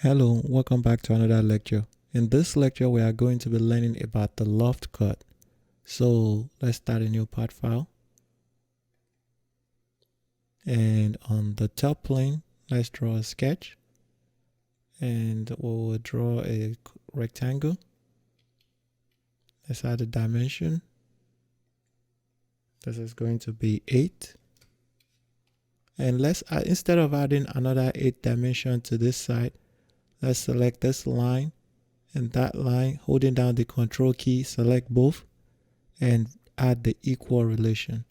Hello, welcome back to another lecture. In this lecture, we are going to be learning about the loft cut. So let's start a new part file. And on the top plane, let's draw a sketch. And we will draw a rectangle. Let's add a dimension. This is going to be 8. And let's add, instead of adding another 8 dimension to this side, let's select this line and that line, holding down the control key, select both and add the equal relation.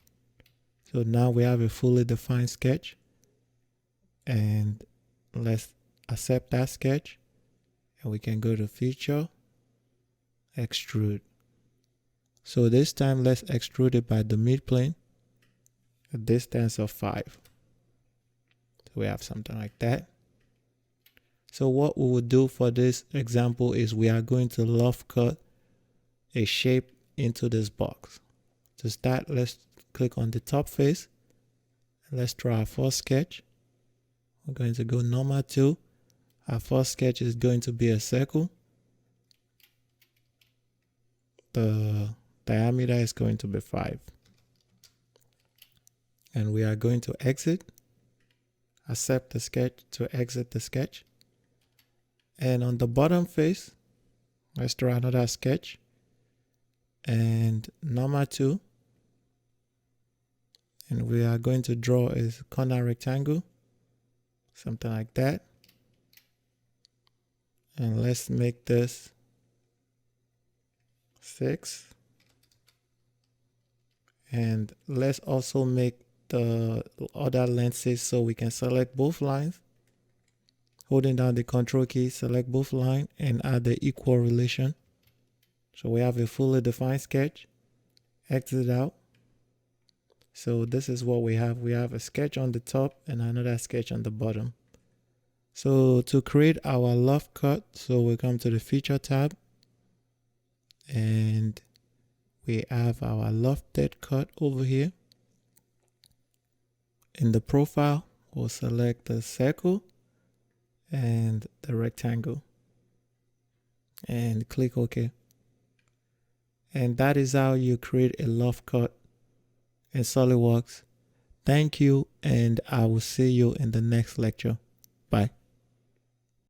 So now we have a fully defined sketch, and let's accept that sketch, and we can go to feature, extrude. So this time let's extrude it by the midplane, a distance of 5. So we have something like that. So what we will do for this example is we are going to loft cut a shape into this box. To start, let's click on the top face. And let's draw our first sketch. We're going to go normal 2. Our first sketch is going to be a circle. The diameter is going to be 5. And we are going to exit. Accept the sketch to exit the sketch. And on the bottom face, let's draw another sketch. And number 2. And we are going to draw a corner rectangle, something like that. And let's make this 6. And let's also make the other lenses so we can select both lines. Holding down the control key, select both lines and add the equal relation. So we have a fully defined sketch. Exit out. So this is what we have. We have a sketch on the top and another sketch on the bottom. So to create our loft cut, so we come to the feature tab and we have our lofted cut over here. In the profile, we'll select the circle and the rectangle and click OK. And that is how you create a loft cut in SolidWorks. Thank you, and I will see you in the next lecture. Bye.